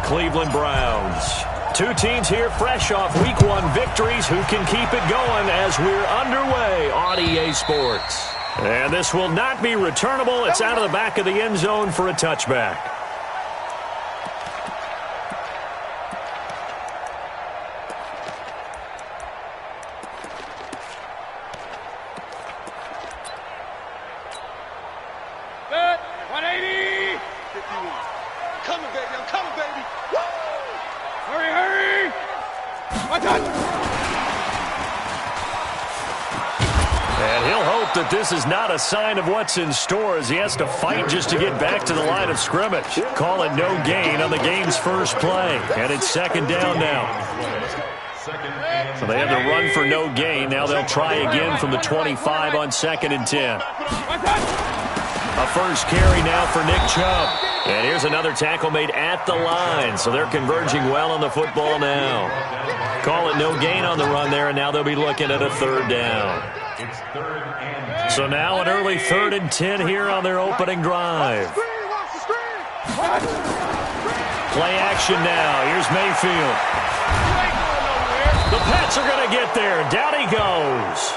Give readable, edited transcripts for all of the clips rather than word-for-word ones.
Cleveland Browns. Two teams here fresh off Week 1 victories who can keep it going as we're underway on EA Sports. And this will not be returnable. It's out of the back of the end zone for a touchback. This is not a sign of what's in store as he has to fight just to get back to the line of scrimmage. Call it no gain on the game's first play. And it's second down now. So they had to run for no gain. Now they'll try again from the 25 on 2nd and 10. A first carry now for Nick Chubb. And here's another tackle made at the line. So they're converging well on the football now. Call it no gain on the run there, and now they'll be looking at a third down. So now an early 3rd and 10 here on their opening drive. Play action now. Here's Mayfield. The Pats are going to get there. Down he goes.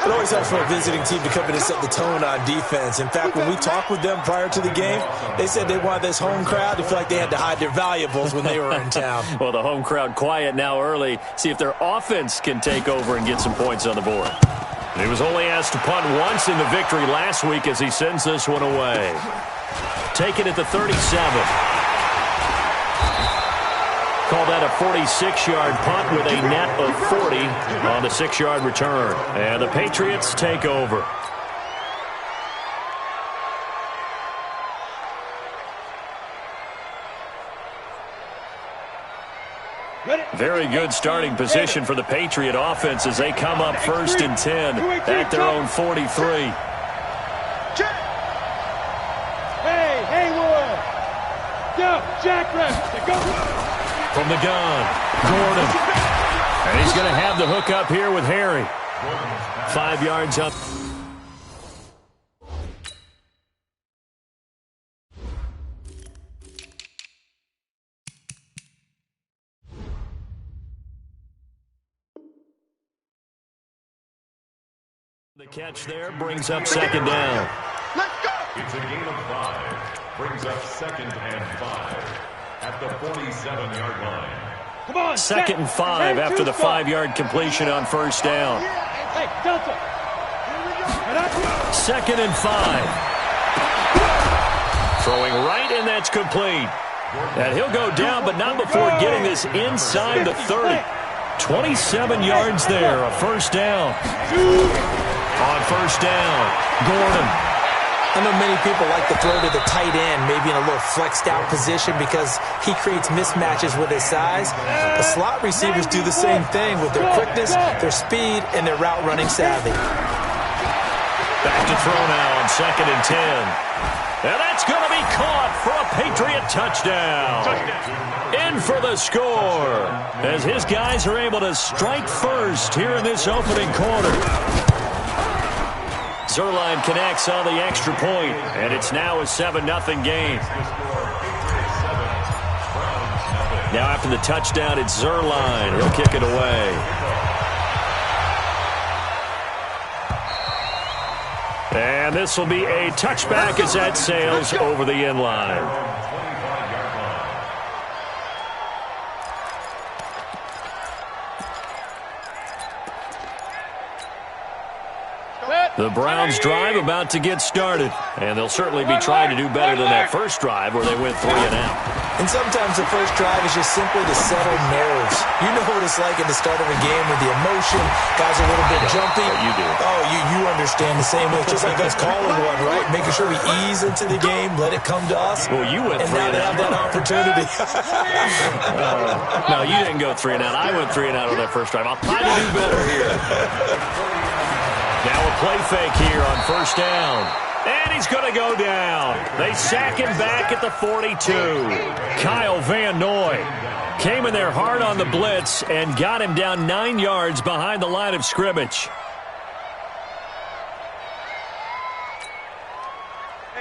It always helps for a visiting team to come in and set the tone on defense. In fact, when we talked with them prior to the game, they said they wanted this home crowd to feel like they had to hide their valuables when they were in town. Well, the home crowd quiet now early. See if their offense can take over and get some points on the board. He was only asked to punt once in the victory last week as he sends this one away. Take it at the 37. Call that a 46-yard punt with a net of 40 on the 6-yard return. And the Patriots take over. Very good starting position for the Patriot offense as they come up 1st and 10 at their own 43. Hey, Haywood! Go, Jack go! From the gun, Gordon. And he's going to have the hook up here with Harry. 5 yards up. The catch there brings up 2nd down. Let's go! It's a gain of 5. Brings up 2nd and 5 at the 47-yard line. Come on, 2nd and 5 after the 5-yard completion on 1st down. Hey, Delta. 2nd and 5. Throwing right, and that's complete. And he'll go down, but not before getting this inside the 30. 27 yards there, a 1st down. On 1st down, Gordon. I know many people like to throw to the tight end, maybe in a little flexed out position because he creates mismatches with his size. The slot receivers do the same thing with their quickness, their speed, and their route running savvy. Back to throw now on 2nd and 10. And that's going to be caught for a Patriot touchdown. In for the score as his guys are able to strike first here in this opening quarter. Zerline connects on the extra point, and it's now a 7-0 game. Now after the touchdown, it's Zerline. He'll kick it away. And this will be a touchback as that sails over the end line. The Browns drive about to get started, and they'll certainly be trying to do better than that first drive where they went 3 and out. And sometimes the first drive is just simply to settle nerves. You know what it's like at the start of a game with the emotion. Guys are a little bit jumpy. You do. Oh, you understand the same way. It's just like us calling one, right? Making sure we ease into the game, let it come to us. Well, you went 3 and now they have that opportunity. No, you didn't go 3 and out. I went 3 and out on that first drive. I'll try to do better here. Now a play fake here on 1st down. And he's going to go down. They sack him back at the 42. Kyle Van Noy came in there hard on the blitz and got him down 9 yards behind the line of scrimmage.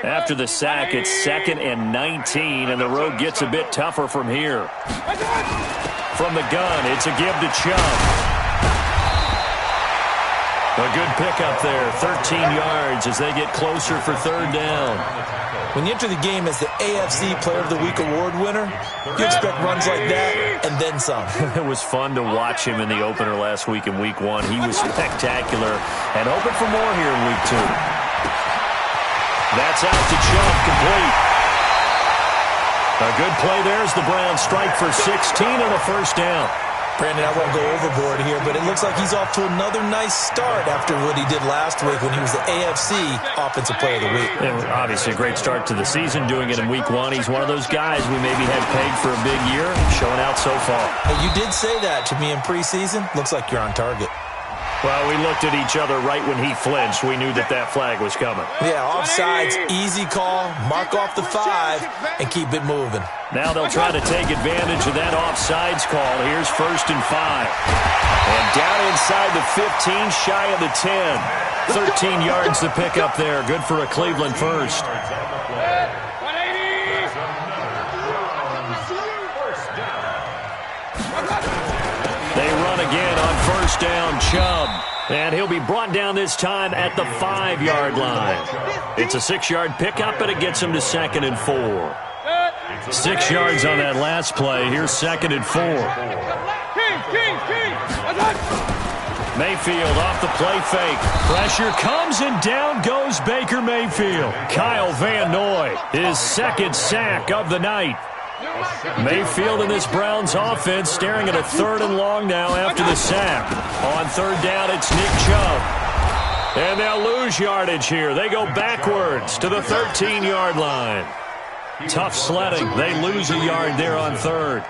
After the sack, it's 2nd and 19, and the road gets a bit tougher from here. From the gun, it's a give to Chubb. A good pickup there, 13 yards as they get closer for 3rd down. When you enter the game as the AFC Player of the Week award winner, you expect runs like that and then some. It was fun to watch him in the opener last week in Week 1. He was spectacular and hoping for more here in Week 2. That's out to Chubb, complete. A good play there as the Browns strike for 16 and a 1st down. Brandon, I won't go overboard here, but it looks like he's off to another nice start after what he did last week when he was the AFC Offensive Player of the Week. And obviously a great start to the season, doing it in Week 1. He's one of those guys we maybe had pegged for a big year, showing out so far. Hey, you did say that to me in preseason. Looks like you're on target. Well, we looked at each other right when he flinched. We knew that that flag was coming. Yeah, offsides, easy call, mark off the 5, and keep it moving. Now they'll try to take advantage of that offsides call. Here's 1st and 5. And down inside the 15, shy of the 10. 13 yards to pick up there. Good for a Cleveland first. They run again on 1st down, Chubb. And he'll be brought down this time at the 5-yard line. It's a 6-yard pickup, and it gets him to 2nd and 4. 6 yards on that last play. Here's 2nd and 4. Mayfield off the play fake. Pressure comes, and down goes Baker Mayfield. Kyle Van Noy, his 2nd sack of the night. Mayfield in this Browns offense staring at a 3rd and long now after the sack. On 3rd down, it's Nick Chubb. And they'll lose yardage here. They go backwards to the 13-yard line. Tough sledding. They lose a yard there on 3rd.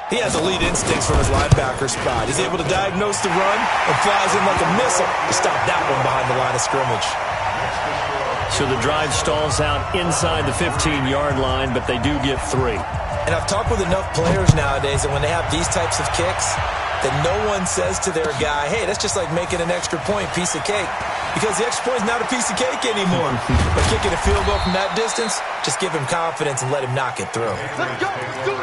He has elite instincts from his linebacker spot. He's able to diagnose the run and flies in like a missile to stop that one behind the line of scrimmage. So the drive stalls out inside the 15-yard line, but they do get 3. And I've talked with enough players nowadays that when they have these types of kicks, that no one says to their guy, hey, that's just like making an extra point, piece of cake. Because the extra point is not a piece of cake anymore. But kicking a field goal from that distance, just give him confidence and let him knock it through. Let's go. Let's do it.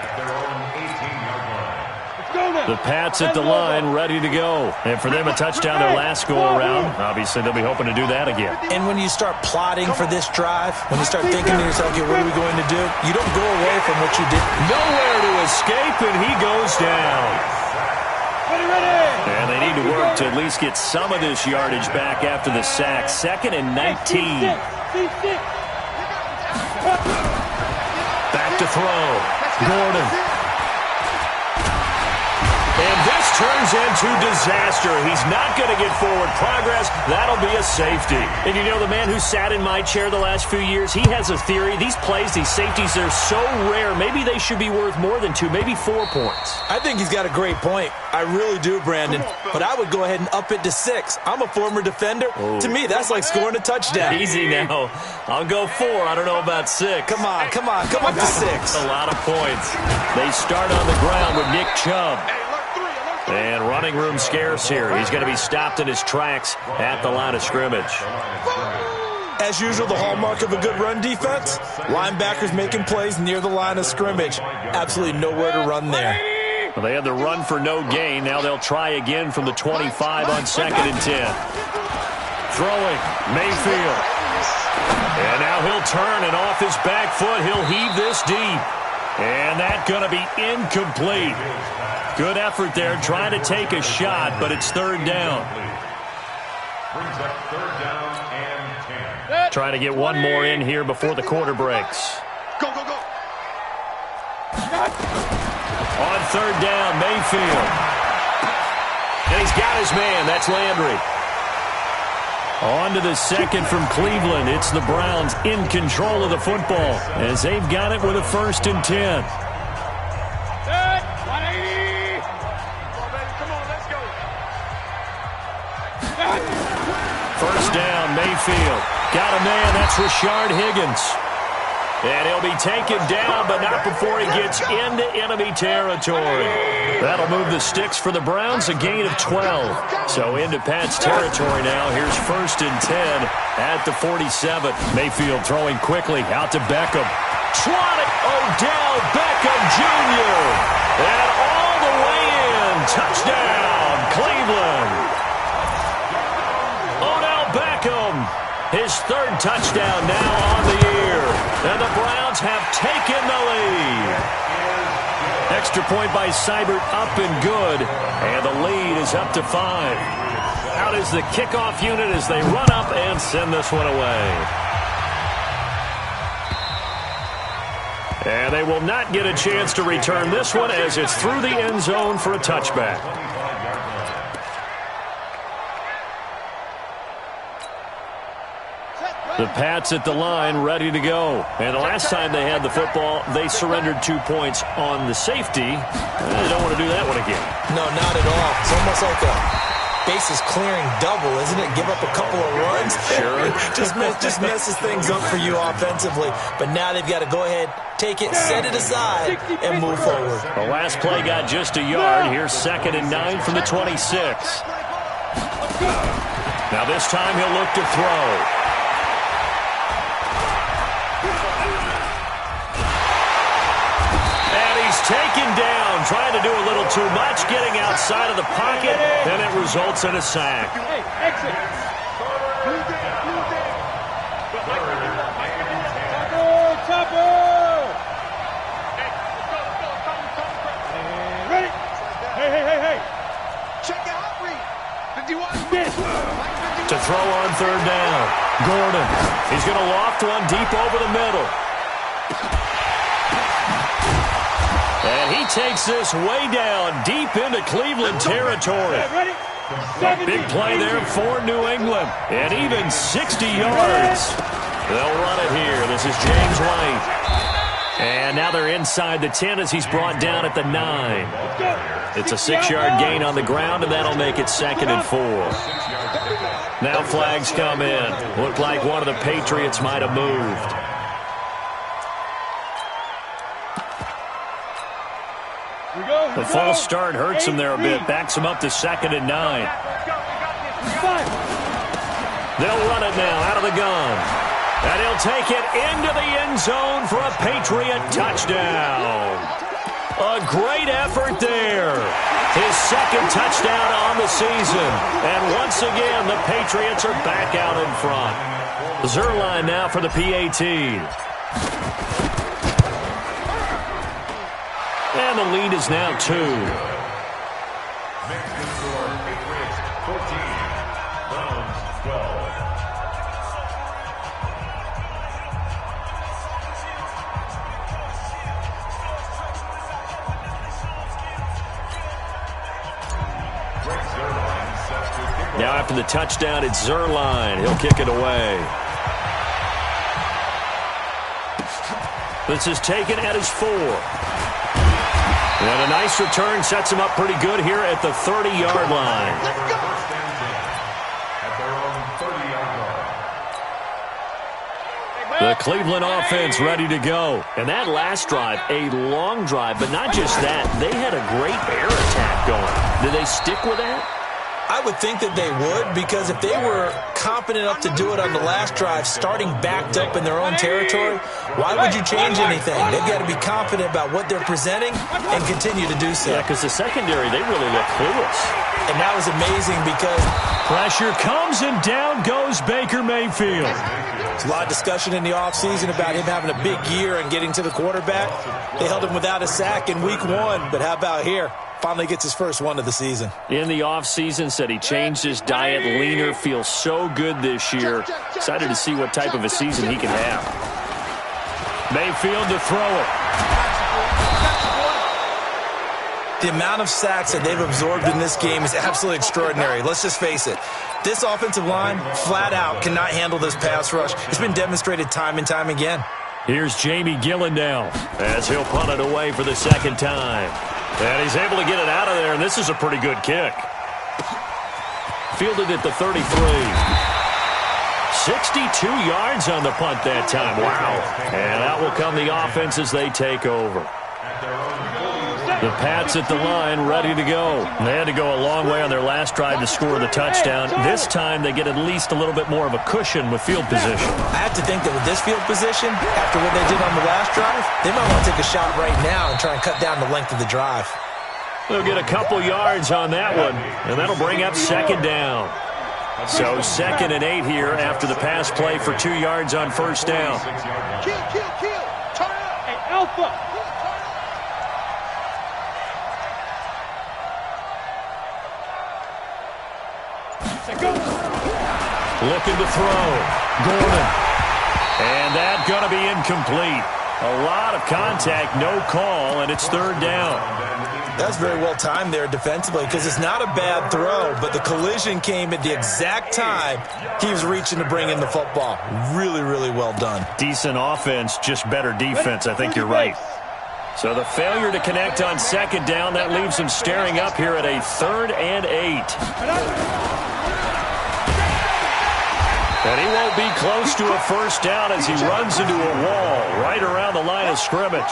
At their own 18-yard line. Let's go now. The Pats at the line, ready to go. And for them, a touchdown their last go-around. Obviously, they'll be hoping to do that again. And when you start plotting for this drive, when you start thinking to yourself, okay, what are we going to do? You don't go away from what you did. Nowhere to escape, and he goes down. Ready. And they need to work to at least get some of this yardage back after the sack. 2nd and 19. Back to throw. Gordon. And this turns into disaster. He's not going to get forward progress. That'll be a safety. And you know, the man who sat in my chair the last few years, he has a theory. These plays, these safeties, they're so rare. Maybe they should be worth more than 2, maybe 4 points. I think he's got a great point. I really do, Brandon. But I would go ahead and up it to 6. I'm a former defender. Oh. To me, that's like scoring a touchdown. Easy now. I'll go 4. I don't know about 6. Come on. Come up to 6. A lot of points. They start on the ground with Nick Chubb. And running room scarce here. He's going to be stopped in his tracks at the line of scrimmage. As usual, the hallmark of a good run defense, linebackers making plays near the line of scrimmage. Absolutely nowhere to run there. Well, they had the run for no gain. Now they'll try again from the 25 on 2nd and 10. Throwing, Mayfield. And now he'll turn, and off his back foot, he'll heave this deep. And that's going to be incomplete. Good effort there, trying to take a shot, but it's 3rd down. Brings up 3rd down and 10. Trying to get one more in here before the quarter breaks. Go. On 3rd down, Mayfield. And he's got his man. That's Landry. On to the 2nd from Cleveland. It's the Browns in control of the football as they've got it with a 1st and 10. First down, Mayfield. Got a man, that's Rashard Higgins. And he'll be taken down, but not before he gets into enemy territory. That'll move the sticks for the Browns, a gain of 12. So into Pat's territory now. Here's 1st and 10 at the 47. Mayfield throwing quickly out to Beckham. Swatted. Odell Beckham Jr. And all the way in. Touchdown, Cleveland. Odell Beckham, his 3rd touchdown now on the year. And the Browns have taken the lead. Extra point by Seibert, up and good. And the lead is up to 5. Out is the kickoff unit as they run up and send this one away. And they will not get a chance to return this one as it's through the end zone for a touchback. The Pats at the line ready to go. And the last time they had the football, they surrendered 2 points on the safety. They don't want to do that one again. No, not at all. It's almost like a bases clearing double, isn't it? Give up a couple of runs. Sure. just messes things up for you offensively. But now they've got to go ahead, take it, set it aside, and move forward. The last play got just a yard. Here's 2nd and 9 from the 26. Now this time he'll look to throw. Taken down, trying to do a little too much, getting outside of the pocket, and it results in a sack. Hey, exit. Chopper! And ready? Hey. Check out, Reed. 51. To throw on 3rd down. Gordon. He's going to loft one deep over the middle. And he takes this way down, deep into Cleveland territory. Ready? Big play there for New England. And even 60 yards. They'll run it here. This is James White. And now they're inside the 10 as he's brought down at the 9. It's a 6-yard gain on the ground, and that'll make it 2nd and 4. Now flags come in. Looked like one of the Patriots might have moved. The false start hurts him there a bit. Backs him up to 2nd and 9. They'll run it now out of the gun. And he'll take it into the end zone for a Patriot touchdown. A great effort there. His 2nd touchdown on the season. And once again, the Patriots are back out in front. Zerline now for the PAT. And the lead is now 2. Next to score, Patriots 14, Browns 12. Now after the touchdown, it's Zerline. He'll kick it away. This is taken at his 4. And a nice return sets him up pretty good here at the 30-yard line. The Cleveland offense ready to go. And that last drive, a long drive, but not just that. They had a great air attack going. Did they stick with that? I would think that they would, because if they were competent enough to do it on the last drive, starting backed up in their own territory, why would you change anything? They've got to be confident about what they're presenting and continue to do so. Yeah, because the secondary, they really look clueless. And that was amazing because pressure comes and down goes Baker Mayfield. there's a lot of discussion in the offseason about him having a big year and getting to the quarterback. They held him without a sack in week 1, but how about here? Finally gets his first one of the season. In the offseason, said he changed his diet, leaner, feels so good this year. Excited to see what type of a season he can have. Mayfield to throw it. The amount of sacks that they've absorbed in this game is absolutely extraordinary. Let's just face it. This offensive line, flat out, cannot handle this pass rush. It's been demonstrated time and time again. Here's Jamie Gillen now as he'll punt it away for the second time. And he's able to get it out of there, and this is a pretty good kick. Fielded at the 33. 62 yards on the punt that time. Wow. And out will come the offense as they take over. The Pats at the line, ready to go. They had to go a long way on their last drive to score the touchdown. This time they get at least a little bit more of a cushion with field position. I have to think that with this field position, after what they did on the last drive, they might want to take a shot right now and try and cut down the length of the drive. They'll get a couple yards on that one, and that'll bring up second down. So 2nd and 8 here after the pass play for 2 yards on first down. Kill. Turn up. Hey, Alpha. Looking to throw. Gordon. And that going to be incomplete. A lot of contact, no call, and it's 3rd down. That's very well timed there defensively because it's not a bad throw, but the collision came at the exact time he was reaching to bring in the football. Really, really well done. Decent offense, just better defense. I think you're right. So the failure to connect on 2nd down, that leaves him staring up here at a 3rd and 8. And he won't be close to a first down as he runs into a wall right around the line of scrimmage.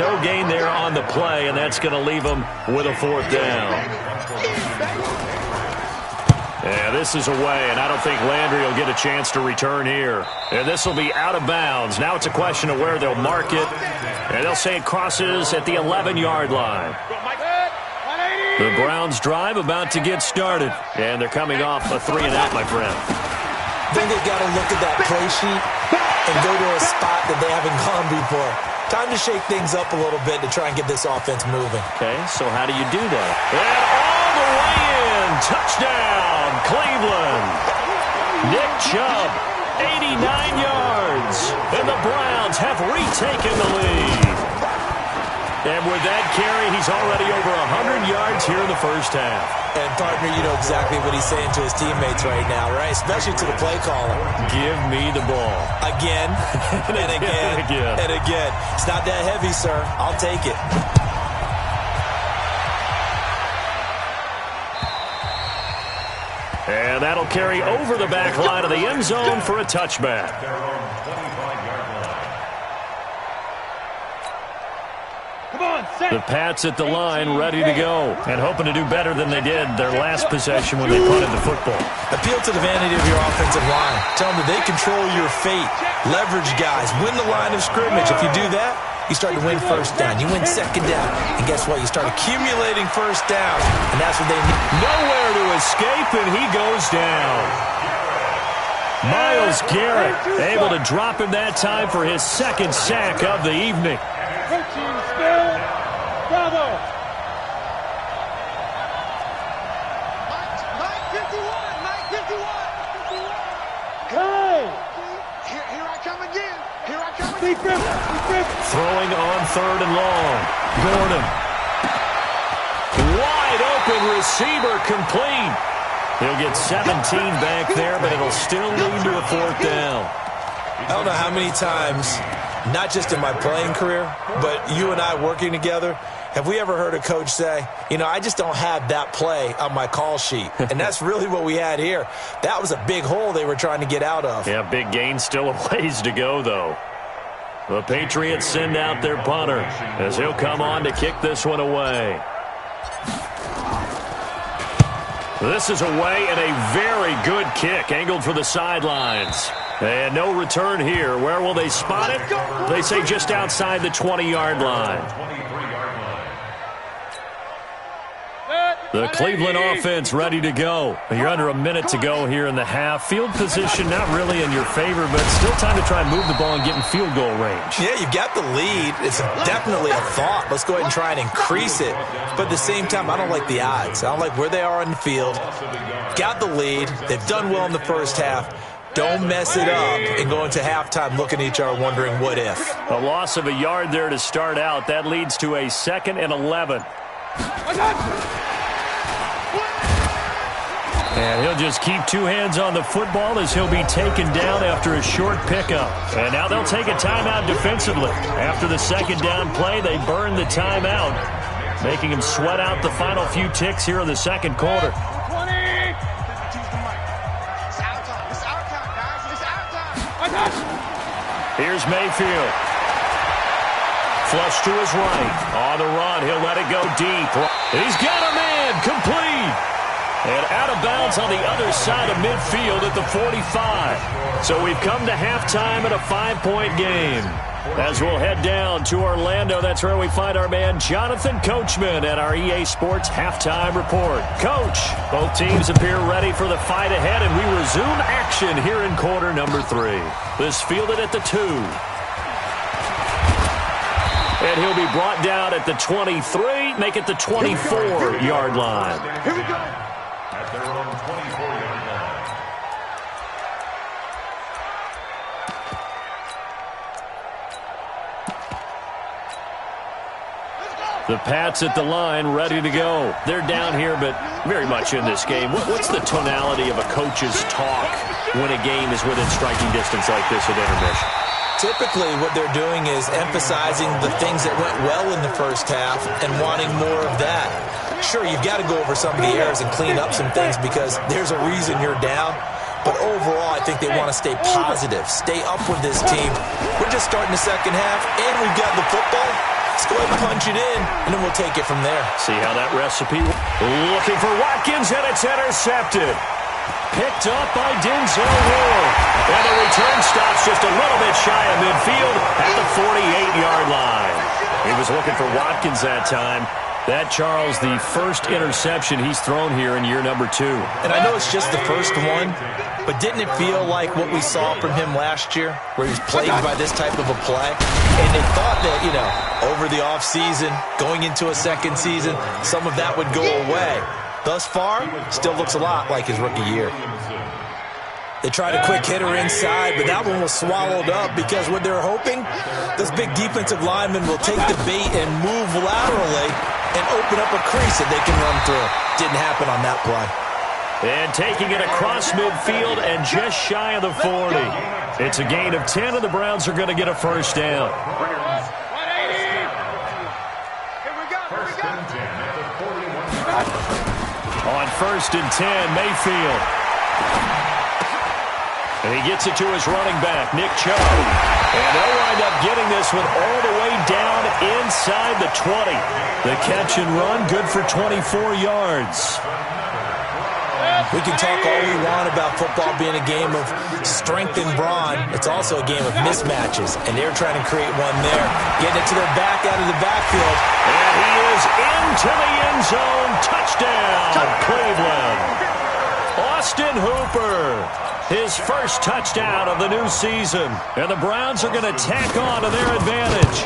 No gain there on the play, and that's going to leave him with a 4th down. Yeah, this is away, and I don't think Landry will get a chance to return here. And this will be out of bounds. Now it's a question of where they'll mark it. And they'll say it crosses at the 11-yard line. The Browns drive about to get started. And they're coming off a 3-and-out, my friend. I think they've got to look at that play sheet and go to a spot that they haven't gone before. Time to shake things up a little bit to try and get this offense moving. Okay, so how do you do that? And all the way in. Touchdown, Cleveland. Nick Chubb, 89 yards. And the Browns have retaken the lead. And with that carry, he's already over 100 yards here in the first half. And, partner, you know exactly what he's saying to his teammates right now, right? Especially to the play caller. Give me the ball. Again, and again, and again. It's not that heavy, sir. I'll take it. And that'll carry over the back line of the end zone for a touchback. The Pats at the line, ready to go, and hoping to do better than they did their last possession when they punted the football. Appeal to the vanity of your offensive line. Tell them that they control your fate. Leverage guys. Win the line of scrimmage. If you do that, you start to win first down. You win 2nd down. And guess what? You start accumulating first downs, and that's what they need. Nowhere to escape, and he goes down. Myles Garrett able to drop him that time for his 2nd sack of the evening. Coaching still. Bravo. 9:51. Hey. Here I come again. Throwing on 3rd and long. Gordon. Wide open receiver complete. He'll get 17 back there, but it'll still lead to a 4th down. I don't know how many times, not just in my playing career, but you and I working together, have we ever heard a coach say, you know, I just don't have that play on my call sheet. And that's really what we had here. That was a big hole they were trying to get out of. Yeah, big gain, still a ways to go, though. The Patriots send out their punter as he'll come on to kick this one away. This is away and a very good kick, angled for the sidelines. And no return here. Where will they spot it? They say just outside the 20-yard line. The Cleveland offense ready to go. You're under a minute to go here in the half. Field position not really in your favor, but still time to try and move the ball and get in field goal range. Yeah, you've got the lead. It's definitely a thought. Let's go ahead and try and increase it. But at the same time, I don't like the odds. I don't like where they are on the field. Got the lead. They've done well in the first half. Don't mess it up and go into halftime looking at each other wondering what if. A loss of a yard there to start out. That leads to a 2nd and 11. And he'll just keep 2 hands on the football as he'll be taken down after a short pickup. And now they'll take a timeout defensively. After the 2nd down play, they burn the timeout, making him sweat out the final few ticks here in the 2nd quarter. Here's Mayfield. Flush to his right. On the run, he'll let it go deep. He's got a man. Complete. And out of bounds on the other side of midfield at the 45. So we've come to halftime in a 5-point game. As we'll head down to Orlando, that's where we find our man Jonathan Coachman at our EA Sports Halftime Report. Coach, both teams appear ready for the fight ahead, and we resume action here in quarter number 3. This fielded at the 2. And he'll be brought down at the 23, make it the 24-yard line. Here we go. At their own 24-yard line. The Pats at the line, ready to go. They're down here, but very much in this game. What's the tonality of a coach's talk when a game is within striking distance like this at intermission? Typically, what they're doing is emphasizing the things that went well in the first half and wanting more of that. Sure, you've got to go over some of the errors and clean up some things because there's a reason you're down. But overall, I think they want to stay positive, stay up with this team. We're just starting the second half, and we've got the football. Let's go ahead and punch it in, and then we'll take it from there. See how that recipe... Looking for Watkins, and it's intercepted. Picked up by Denzel Ward. And the return stops just a little bit shy of midfield at the 48-yard line. He was looking for Watkins that time. That, Charles, the first interception he's thrown here in year number 2. And I know it's just the first one, but didn't it feel like what we saw from him last year, where he was plagued by this type of a play? And they thought that, over the offseason, going into a second season, some of that would go away. Thus far, still looks a lot like his rookie year. They tried a quick hitter inside, but that one was swallowed up because what they're hoping, this big defensive lineman will take the bait and move laterally and open up a crease that they can run through. Didn't happen on that play. And taking it across midfield and just shy of the 40. It's a gain of 10, and the Browns are going to get a first down. On 1st and 10, Mayfield. And he gets it to his running back, Nick Chubb. And they'll wind up getting this one all the way down inside the 20. The catch and run, good for 24 yards. We can talk all we want about football being a game of strength and brawn. It's also a game of mismatches, and they're trying to create one there. Getting it to their back out of the backfield. And he is into the end zone. Touchdown, Cleveland. Austin Hooper, his first touchdown of the new season. And the Browns are going to tack on to their advantage.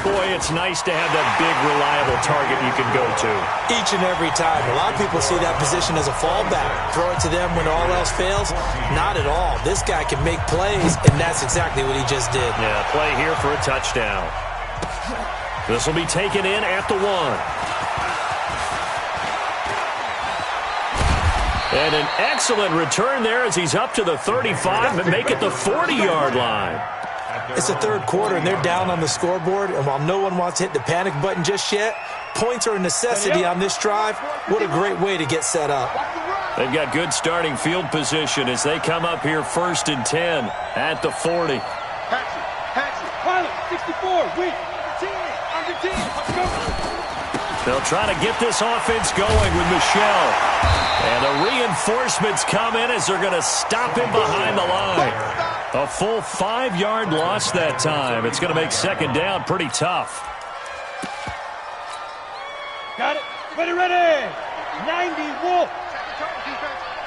Boy, it's nice to have that big, reliable target you can go to. Each and every time. A lot of people see that position as a fallback. Throw it to them when all else fails. Not at all. This guy can make plays, and that's exactly what he just did. Yeah, play here for a touchdown. This will be taken in at the 1. And an excellent return there as he's up to the 35 and make it the 40-yard line. It's the third quarter, and they're down on the scoreboard. And while no one wants to hit the panic button just yet, points are a necessity on this drive. What a great way to get set up. They've got good starting field position as they come up here 1st and 10 at the 40. Pilot, 64, weak, 10, under 10, let's go. They'll try to get this offense going with Michelle. And the reinforcements come in as they're going to stop him behind the line. A full 5-yard loss that time. It's going to make second down pretty tough. Got it. Ready. 90, Wolf.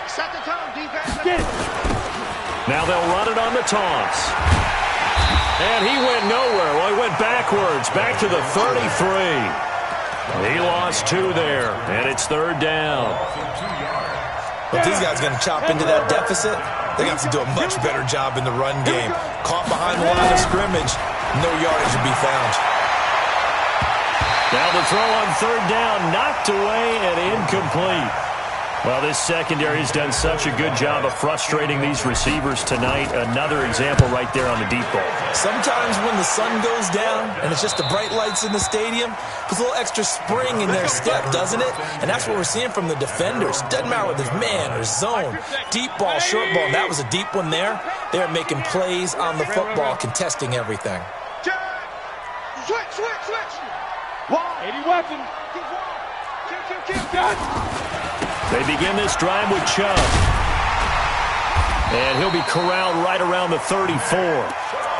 Set the tone, defense. Get it. Now they'll run it on the taunts. And he went nowhere. Well, he went backwards, back to the 33. He lost 2 there, and it's 3rd down. If these guys are going to chop into that deficit, they're going to have to do a much better job in the run game. Caught behind the line of scrimmage, no yardage to be found. Now the throw on 3rd down, knocked away and incomplete. Well, this secondary has done such a good job of frustrating these receivers tonight. Another example right there on the deep ball. Sometimes when the sun goes down and it's just the bright lights in the stadium, there's a little extra spring in their step, doesn't it? And that's what we're seeing from the defenders. Doesn't matter whether it's man or zone, deep ball, short ball. And that was a deep one there. They're making plays on the football, contesting everything. Switch. 80 weapon. They begin this drive with Chubb. And he'll be corralled right around the 34.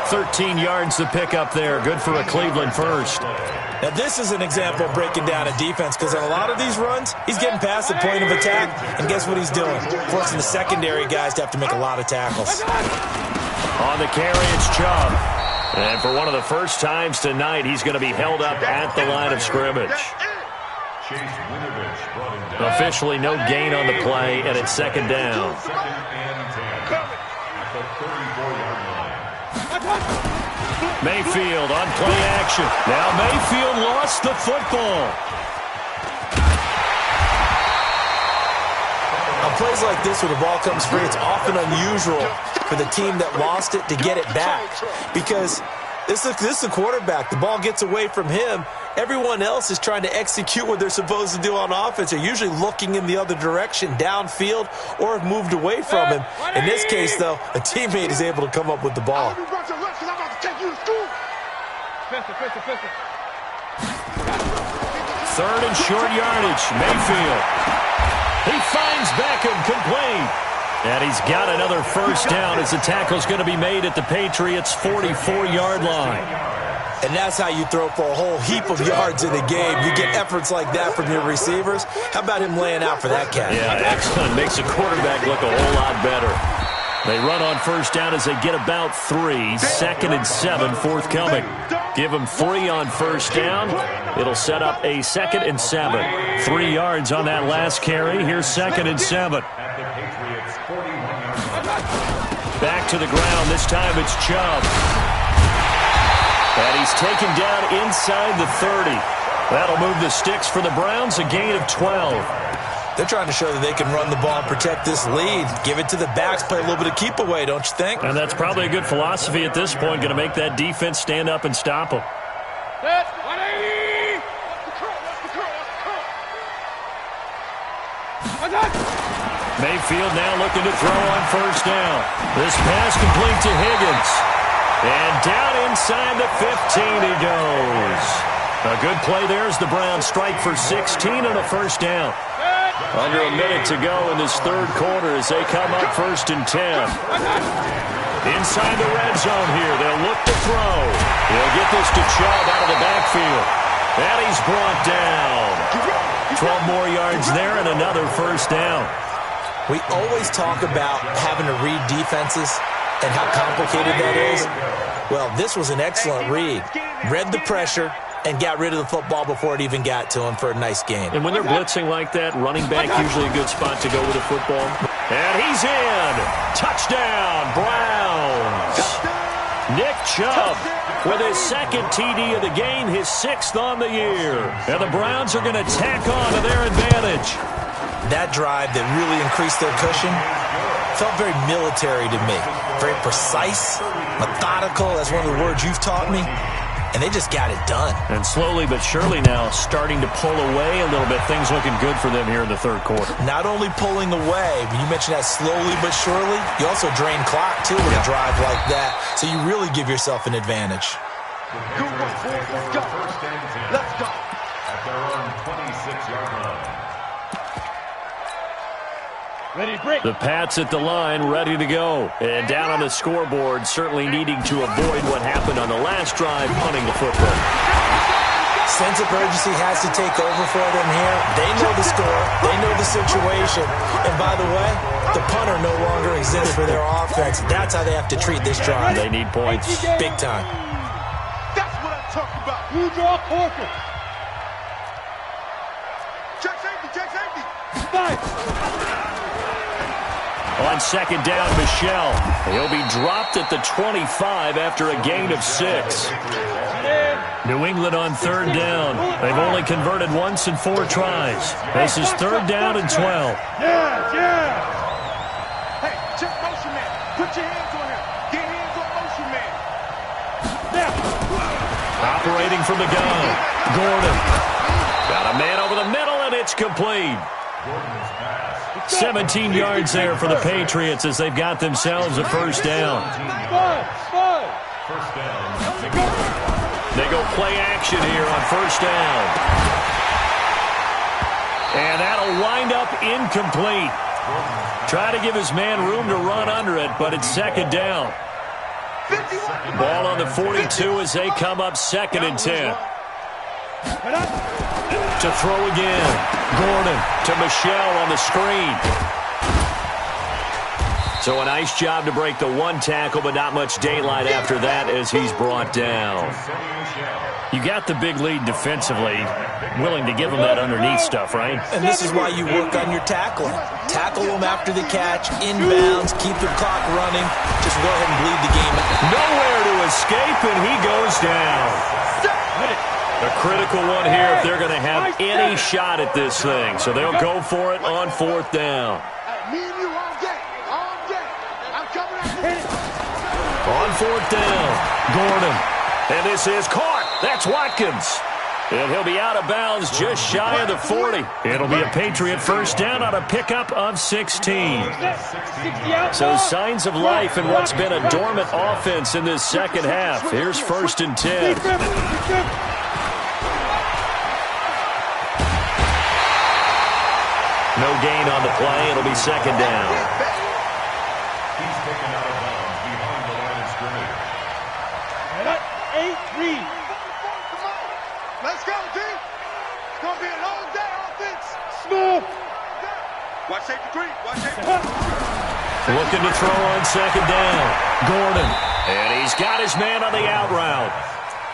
13 yards to pick up there. Good for a Cleveland first. Now, this is an example of breaking down a defense because on a lot of these runs, he's getting past the point of attack, and guess what he's doing? Forcing the secondary guys to have to make a lot of tackles. On the carry, it's Chubb. And for one of the first times tonight, he's going to be held up at the line of scrimmage. Officially no gain on the play, and it's second down. Mayfield on play action. Now Mayfield lost the football. On plays like this where the ball comes free, it's often unusual for the team that lost it to get it back because this is the quarterback. The ball gets away from him. Everyone else is trying to execute what they're supposed to do on offense. They're usually looking in the other direction, downfield, or have moved away from him. In this case, though, a teammate is able to come up with the ball. Third and short yardage. Mayfield. He finds Beckham complete. And he's got another first down as the tackle's going to be made at the Patriots' 44-yard line. And that's how you throw for a whole heap of yards in a game. You get efforts like that from your receivers. How about him laying out for that cat? Yeah, excellent. Makes the quarterback look a whole lot better. They run on first down as they get about 3. 2nd and 7 forthcoming. Give them 3 on first down. It'll set up a 2nd and 7. 3 yards on that last carry. Here's 2nd and 7. Back to the ground. This time it's Chubb. And he's taken down inside the 30. That'll move the sticks for the Browns, a gain of 12. They're trying to show that they can run the ball and protect this lead. Give it to the backs, play a little bit of keep away, don't you think? And that's probably a good philosophy at this point, going to make that defense stand up and stop them. Mayfield now looking to throw on first down. This pass complete to Higgins. And down inside the 15 he goes. A good play there as the Browns strike for 16 on a first down. Under a minute to go in this third quarter as they come up 1st and 10. Inside the red zone here. They'll look to throw. He'll get this to Chubb out of the backfield. And he's brought down. 12 more yards there and another first down. We always talk about having to read defenses and how complicated that is. Well, this was an excellent read. Read the pressure and got rid of the football before it even got to him for a nice gain. And when they're blitzing like that, running back usually a good spot to go with the football. And he's in. Touchdown, Browns. Nick Chubb with his 2nd TD of the game, his 6th on the year. And the Browns are going to tack on to their advantage. That drive that really increased their cushion felt very military to me. Very precise, methodical. That's one of the words you've taught me. And they just got it done. And slowly but surely now starting to pull away a little bit. Things looking good for them here in the third quarter. Not only pulling away, but you mentioned that slowly but surely. You also drain clock, too, with a drive like that. So you really give yourself an advantage. Let's go. Let's go. At their own 26-yard line. Ready to break. The Pats at the line, ready to go. And down on the scoreboard, certainly needing to avoid what happened on the last drive, punting the football. Sense of urgency has to take over for them here. They know the score. They know the situation. And by the way, the punter no longer exists for their offense. That's how they have to treat this drive. They need points. Big time. That's what I'm talking about. You draw Corker. Check safety, check safety. Five. On second down, Michel. He'll be dropped at the 25 after a gain of 6. New England on third down. They've only converted once in 4 tries. This is third down and 12. Yeah. Hey, check motion man. Put your hands on him. Get hands on motion man. Operating from the gun. Gordon. Got a man over the middle, and it's complete. 17 yards there for the Patriots as they've got themselves a first down. First down. They go play action here on first down. And that'll wind up incomplete. Try to give his man room to run under it, but it's second down. Ball on the 42 as they come up second and 10. To throw again. Gordon to Michel on the screen. So a nice job to break the 1 tackle, but not much daylight after that as he's brought down. You got the big lead defensively. Willing to give him that underneath stuff, right? And this is why you work on your tackling. Tackle them after the catch, inbounds, keep the clock running. Just go ahead and bleed the game out. Nowhere to escape, and he goes down. A critical one here if they're going to have any shot at this thing. So they'll go for it on fourth down. Me and you all day. All day. I'm coming out. On fourth down, Gordon. And this is caught. That's Watkins. And he'll be out of bounds just shy of the 40. It'll be a Patriot first down on a pickup of 16. So signs of life in what's been a dormant offense in this second half. Here's first and 10. No gain on the play. It'll be second down. He's taken out of bounds behind the line of scrimmage. 8-3. Let's go, D. It's going to be a long day offense. Smooth. Watch safety 3. Watch safety. Looking to throw on second down. Gordon. And he's got his man on the out route.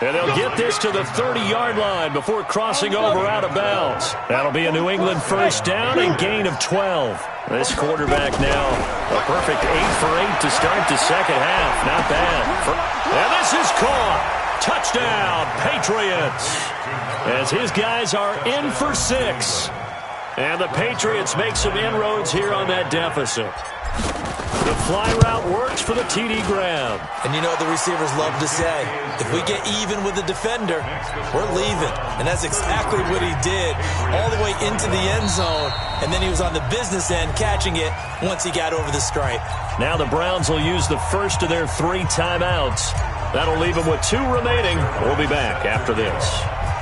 And they'll get this to the 30-yard line before crossing over out of bounds. That'll be a New England first down and gain of 12. This quarterback now, a perfect 8 for 8 to start the second half. Not bad. And this is caught. Touchdown, Patriots. As his guys are in for 6. And the Patriots make some inroads here on that deficit. The fly route works for the TD grab. And you know what the receivers love to say? If we get even with the defender, we're leaving. And that's exactly what he did all the way into the end zone. And then he was on the business end catching it once he got over the stripe. Now the Browns will use the first of their 3 timeouts. That'll leave them with 2 remaining. We'll be back after this.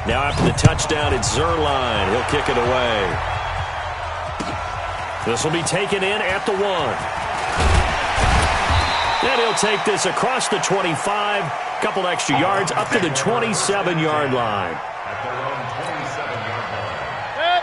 Now after the touchdown, it's Zerline. He'll kick it away. This will be taken in at the 1. And he'll take this across the 25, couple extra yards up to the 27-yard line.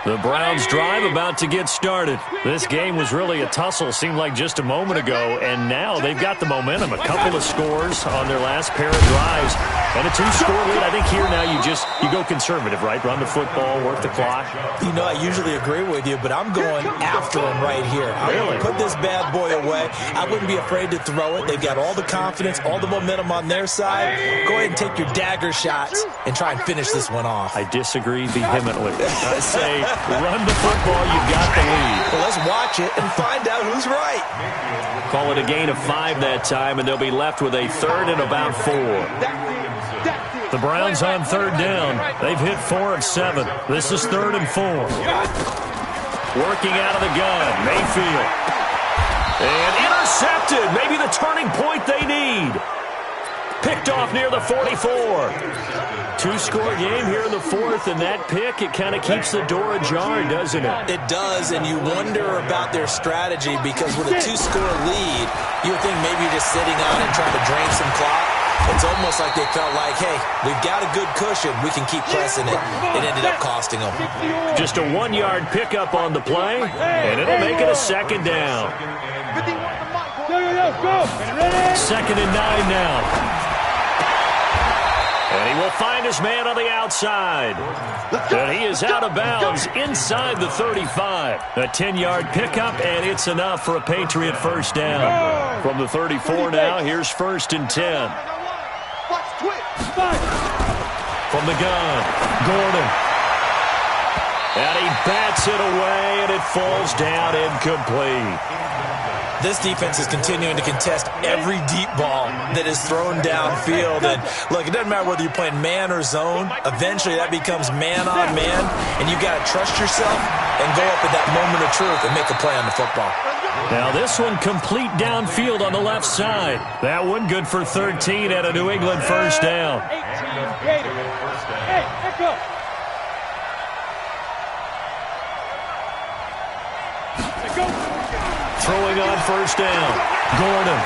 The Browns drive about to get started. This game was really a tussle, seemed like just a moment ago, and now they've got the momentum. A couple of scores on their last pair of drives, and a 2-score lead. I think here now you go conservative, right? Run the football, work the clock. You know, I usually agree with you, but I'm going after him right here. I'm going to put this bad boy away. I wouldn't be afraid to throw it. They've got all the confidence, all the momentum on their side. Go ahead and take your dagger shots and try and finish this one off. I disagree vehemently. I say run the football, you've got the lead. Well, let's watch it and find out who's right. Call it a gain of 5 that time, and they'll be left with a 3rd and about 4. The Browns on 3rd down. They've hit 4 of 7. This is 3rd and 4. Working out of the gun, Mayfield. And intercepted. Maybe the turning point they need. Picked off near the 44. 2-score game here in the 4th, and that pick, it kind of keeps the door ajar, doesn't it? It does, and you wonder about their strategy because with a 2-score lead, you would think maybe you're just sitting on it trying to drain some clock. It's almost like they felt like, hey, we've got a good cushion. We can keep pressing it. It ended up costing them. Just a 1-yard pickup on the play, and it'll make it a 2nd down. Go. 2nd and 9 now. And he will find find his man on the outside. And he is out of bounds inside the 35. A 10-yard pickup, and it's enough for a Patriot first down. From the 34 now, here's 1st and 10. From the gun, Gordon. And he bats it away, and it falls down incomplete. This defense is continuing to contest every deep ball that is thrown downfield. And look, it doesn't matter whether you're playing man or zone. Eventually, that becomes man on man, and you got to trust yourself and go up at that moment of truth and make a play on the football. Now this one complete downfield on the left side. That one good for 13 at a New England first down. Hey, echo. Go. Throwing on first down, Gordon.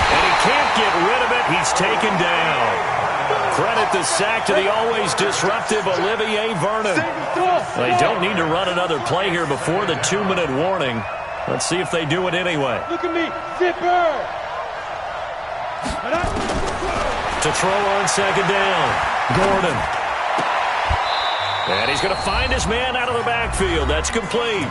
And he can't get rid of it. He's taken down. Credit the sack to the always disruptive Olivier Vernon. They don't need to run another play here before the 2-minute warning. Let's see if they do it anyway. Look at me, zipper. To throw on second down, Gordon. And he's going to find his man out of the backfield. That's complete.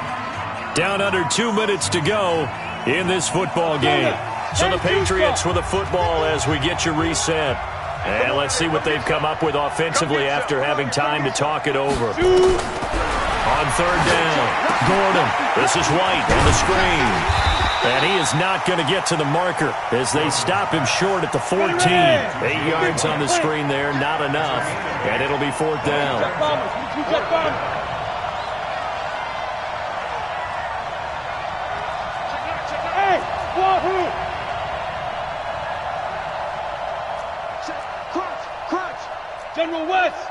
Down under 2 minutes to go in this football game. So the Patriots with the football as we get you reset. And let's see what they've come up with offensively after having time to talk it over. On third down, Gordon. This is White on the screen. And he is not going to get to the marker as they stop him short at the 14. 8 yards on the screen there, not enough. And it'll be 4th down. Hey, Wahoo! Crunch! General West!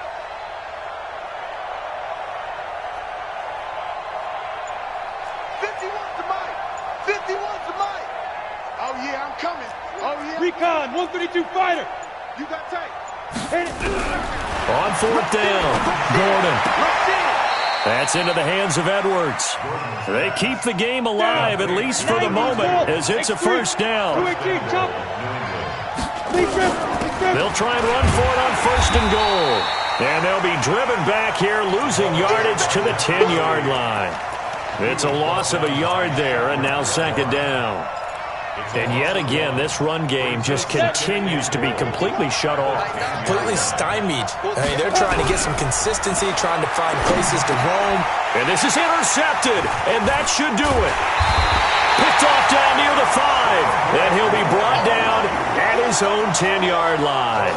Oh, yeah, I'm coming. Oh, yeah. Recon, 132 fighter. You got tape. Hit it. On 4th down, Gordon. That's into the hands of Edwards. They keep the game alive, at least for the moment, as it's a first down. They'll try and run for it on 1st and goal. And they'll be driven back here, losing yardage to the 10-yard line. It's a loss of a yard there, and now 2nd down. And yet again, this run game just continues to be completely shut off. Completely stymied. I mean, they're trying to get some consistency, trying to find places to roam. And this is intercepted, and that should do it. Picked off down near the 5, and he'll be brought down at his own 10-yard line.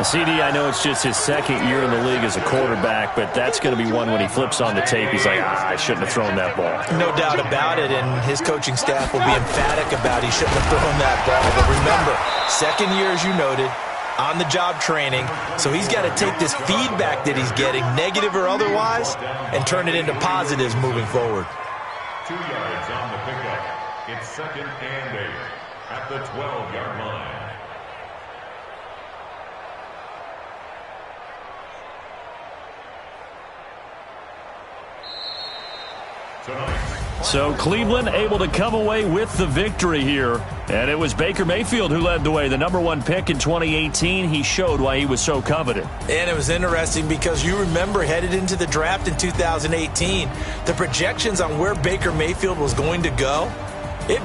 CD, I know it's just his 2nd year in the league as a quarterback, but that's going to be one when he flips on the tape, he's like, I shouldn't have thrown that ball. No doubt about it, and his coaching staff will be emphatic about he shouldn't have thrown that ball. But remember, 2nd year, as you noted, on-the-job training, so he's got to take this feedback that he's getting, negative or otherwise, and turn it into positives moving forward. 2 yards on the pickup. It's 2nd and 8 at the 12-yard line. So Cleveland able to come away with the victory here. And it was Baker Mayfield who led the way. The #1 pick in 2018. He showed why he was so coveted. And it was interesting because you remember headed into the draft in 2018, the projections on where Baker Mayfield was going to go, it